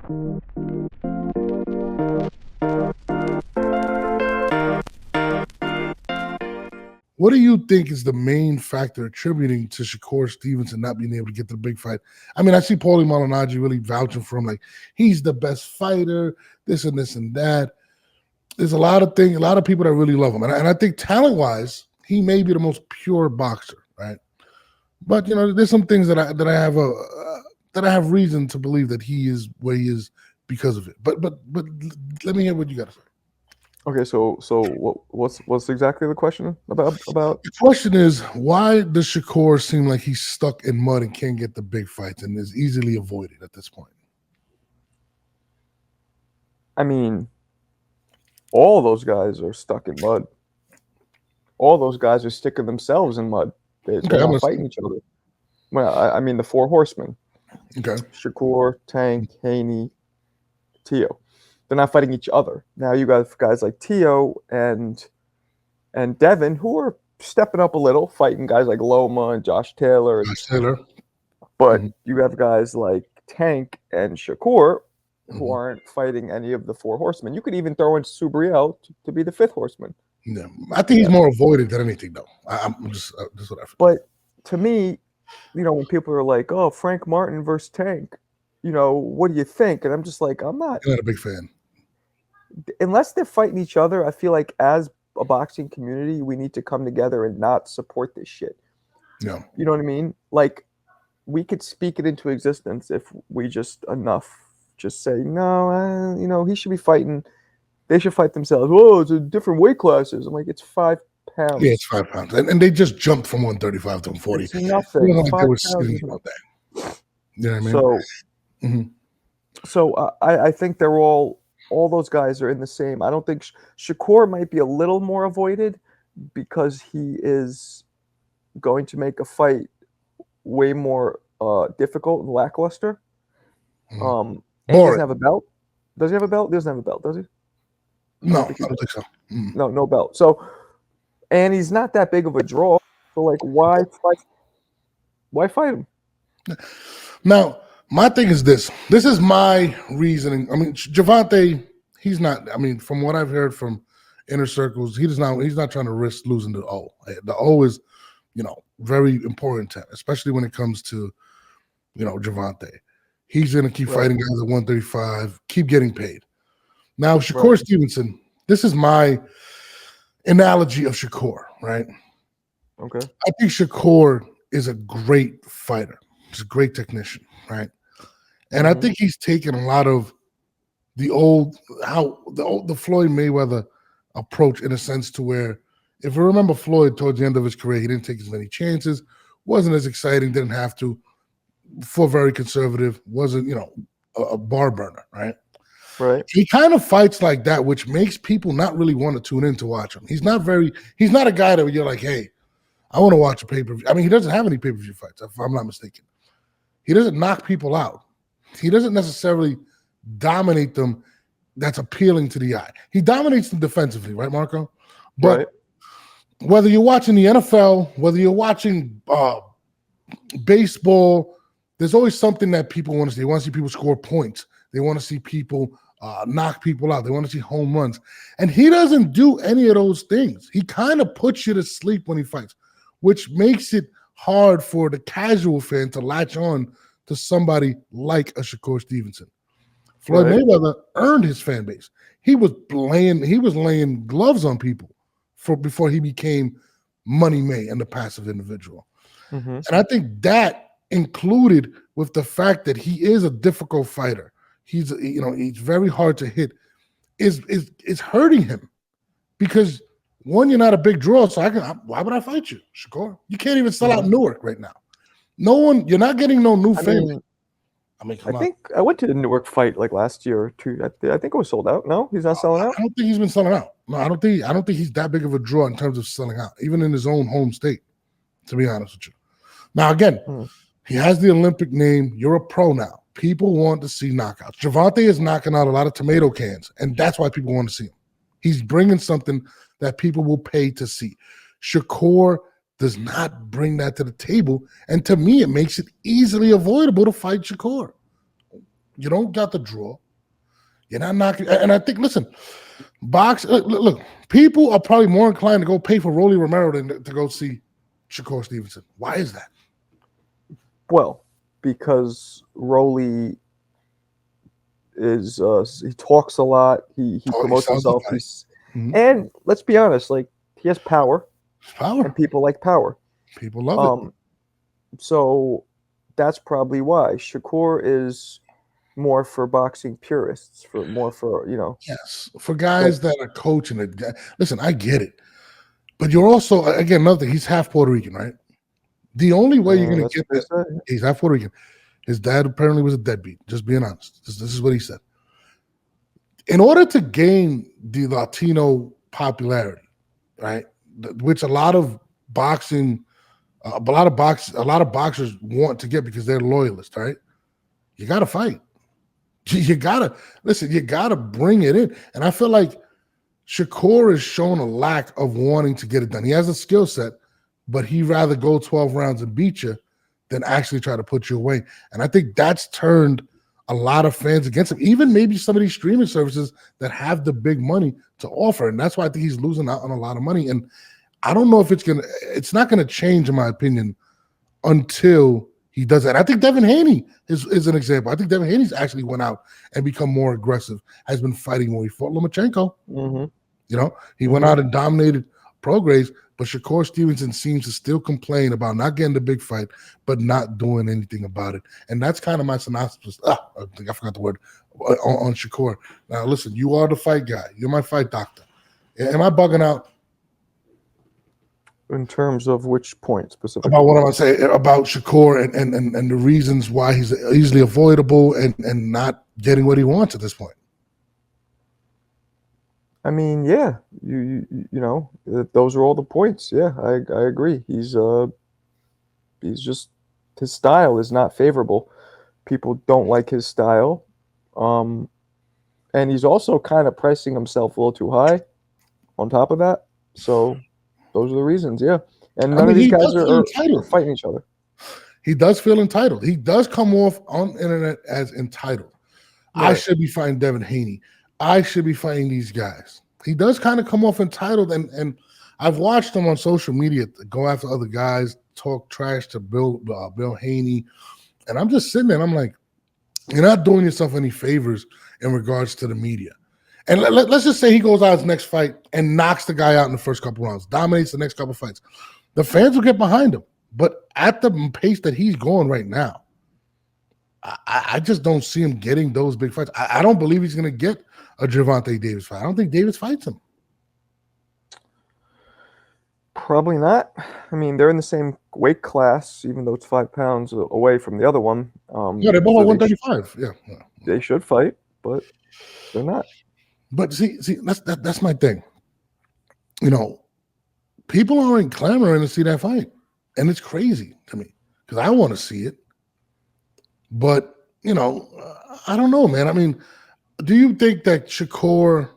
What do you think is the main factor attributing to Shakur Stevenson not being able to get to the big fight? I mean, I see Paulie Malignaggi really vouching for him, like he's the best fighter, this and this and that. There's a lot of people that really love him, and I think talent-wise, he may be the most pure boxer, right? But there's some things that I have reason to believe that he is where he is because of it. But let me hear what you got to say. Okay, so what's exactly the question about? The question is, why does Shakur seem like he's stuck in mud and can't get the big fights and is easily avoided at this point? I mean, all those guys are stuck in mud. All those guys are sticking themselves in mud. They're not fighting each other. Well, I mean the four horsemen. Okay. Shakur, Tank, Haney, Tio. They're not fighting each other. Now you got guys like Tio and Devin who are stepping up a little, fighting guys like Loma and Josh Taylor. But you have guys like Tank and Shakur who aren't fighting any of the four horsemen. You could even throw in Subriel to be the fifth horseman. Yeah, I think he's more avoided than anything, though. I'm just what I feel. But to me, when people are like, "Oh, Frank Martin versus Tank," what do you think? And I'm just like, I'm not a big fan. Unless they're fighting each other, I feel like as a boxing community, we need to come together and not support this shit. Yeah. You know what I mean? Like, we could speak it into existence if we just say, no, he should be fighting. They should fight themselves. Whoa, it's a different weight classes. I'm like, it's 5 pounds. Yeah, it's 5 pounds. And they just jumped from 135 to 140. It's nothing. Like they were sitting about that. You know what I mean? So I think they're all those guys are in the same. I don't think Shakur might be a little more avoided because he is going to make a fight way more difficult and lackluster. And he doesn't have a belt. Does he have a belt? He doesn't have a belt, does he? No, I don't think so. No belt. So, and he's not that big of a draw. So, like, why fight him? Now, my thing is this. This is my reasoning. I mean, Gervonta, he's not. I mean, from what I've heard from inner circles, he's not trying to risk losing the O. The O is, very important to him, especially when it comes to, Gervonta. He's going to keep fighting guys at 135, keep getting paid. Now, Shakur Stevenson, this is my analogy of Shakur, right? Okay. I think Shakur is a great fighter. He's a great technician, right? And I think he's taken a lot of the Floyd Mayweather approach in a sense to where, if you remember Floyd towards the end of his career, he didn't take as many chances, wasn't as exciting, didn't have to, for very conservative, wasn't, a bar burner, right? Right. He kind of fights like that, which makes people not really want to tune in to watch him. He's not a guy that you're like, hey, I want to watch a pay-per-view. I mean, he doesn't have any pay-per-view fights, if I'm not mistaken. He doesn't knock people out. He doesn't necessarily dominate them. That's appealing to the eye. He dominates them defensively, right, Marco? But whether you're watching the NFL, whether you're watching baseball, there's always something that people want to see. They want to see people score points. They want to see people knock people out. They want to see home runs. And he doesn't do any of those things. He kind of puts you to sleep when he fights, which makes it hard for the casual fan to latch on to somebody like a Shakur Stevenson. Floyd Mayweather earned his fan base. He was laying gloves on people before he became Money May and the passive individual. And I think that included with the fact that he is a difficult fighter. He's very hard to hit. Is hurting him because one, you're not a big draw, so why would I fight you, Shakur? You can't even sell out Newark right now. No one, you're not getting no new fans. I think I went to the Newark fight like last year or two. I think it was sold out. No, he's not selling out. I don't think he's been selling out. No, I don't think he's that big of a draw in terms of selling out, even in his own home state. To be honest with you. Now again, he has the Olympic name. You're a pro now. People want to see knockouts. Gervonta is knocking out a lot of tomato cans, and that's why people want to see him. He's bringing something that people will pay to see. Shakur does not bring that to the table, and to me, it makes it easily avoidable to fight Shakur. You don't got the draw. You're not knocking. And I think, listen, look, people are probably more inclined to go pay for Rolly Romero than to go see Shakur Stevenson. Why is that? Well, because Rolly is he talks a lot. He promotes himself. And let's be honest, like he has power. And people like power. People love it. So that's probably why Shakur is more for boxing purists, Yes, for guys that are coaching it. Listen, I get it, but you're also, again, another thing. He's half Puerto Rican, right? The only way you're going to get that, he's half Puerto Rican. His dad apparently was a deadbeat. Just being honest. This is what he said. In order to gain the Latino popularity, right, which a lot of boxers want to get because they're loyalists, right? You got to fight. You got to bring it in. And I feel like Shakur has shown a lack of wanting to get it done. He has a skill set, but he'd rather go 12 rounds and beat you than actually try to put you away. And I think that's turned a lot of fans against him, even maybe some of these streaming services that have the big money to offer. And that's why I think he's losing out on a lot of money. And I don't know if it's not going to change, in my opinion, until he does that. I think Devin Haney is an example. I think Devin Haney's actually went out and become more aggressive, has been fighting when he fought Lomachenko. Mm-hmm. He went out and dominated Prograis, but Shakur Stevenson seems to still complain about not getting the big fight, but not doing anything about it. And that's kind of my synopsis. I think I forgot the word on Shakur. Now, listen, you are the fight guy. You're my fight doctor. Am I bugging out? In terms of which point specifically? About what I'm going to say about Shakur and the reasons why he's easily avoidable and not getting what he wants at this point. I mean, yeah, you know, those are all the points. Yeah, I agree. He's just, his style is not favorable. People don't like his style. And he's also kind of pricing himself a little too high on top of that. So those are the reasons, yeah. And none of these guys are fighting each other. He does feel entitled. He does come off on the internet as entitled. Right. I should be fighting Devin Haney. I should be fighting these guys. He does kind of come off entitled, and I've watched him on social media go after other guys, talk trash to Bill Haney, and I'm just sitting there and I'm like, you're not doing yourself any favors in regards to the media. And let's just say he goes out his next fight and knocks the guy out in the first couple rounds, dominates the next couple fights. The fans will get behind him. But at the pace that he's going right now, I just don't see him getting those big fights. I don't believe he's going to get a Gervonta Davis fight. I don't think Davis fights him. Probably not. I mean, they're in the same weight class, even though it's 5 pounds away from the other one. Yeah, they're both at 135. Yeah. They should fight, but they're not. But see, that's my thing. You know, people aren't clamoring to see that fight, and it's crazy to me because I want to see it. But you know, I don't know, man. I mean, do you think that Shakur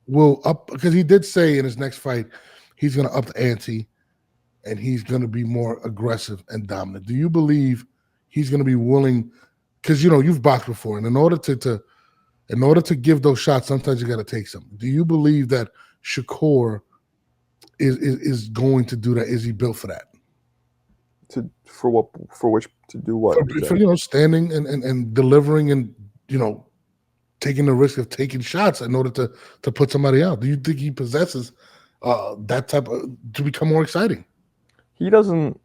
will up? Because he did say in his next fight he's going to up the ante, and he's going to be more aggressive and dominant. Do you believe he's going to be willing? Because you know you've boxed before, and in order to give those shots, sometimes you got to take some. Do you believe that Shakur is going to do that? Is he built for that? For what? For which? To do what? For you know, standing and delivering and you know, taking the risk of taking shots in order to put somebody out. Do you think he possesses that type of to become more exciting? He doesn't.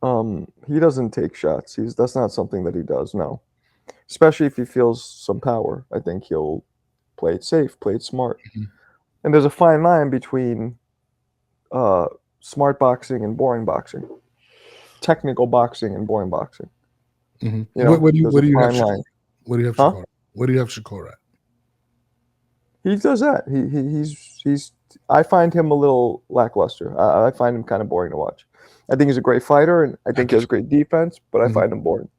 He doesn't take shots. That's not something that he does. No. Especially if he feels some power. I think he'll play it safe, play it smart. Mm-hmm. And there's a fine line between smart boxing and boring boxing, technical boxing and boring boxing. Mm-hmm. You know, where do you have Shakur? Where do you have Shakur? Huh? Where do you have Shakur at? He does that. He's. I find him a little lackluster. I find him kind of boring to watch. I think he's a great fighter, and I think he has great defense, but I find him boring.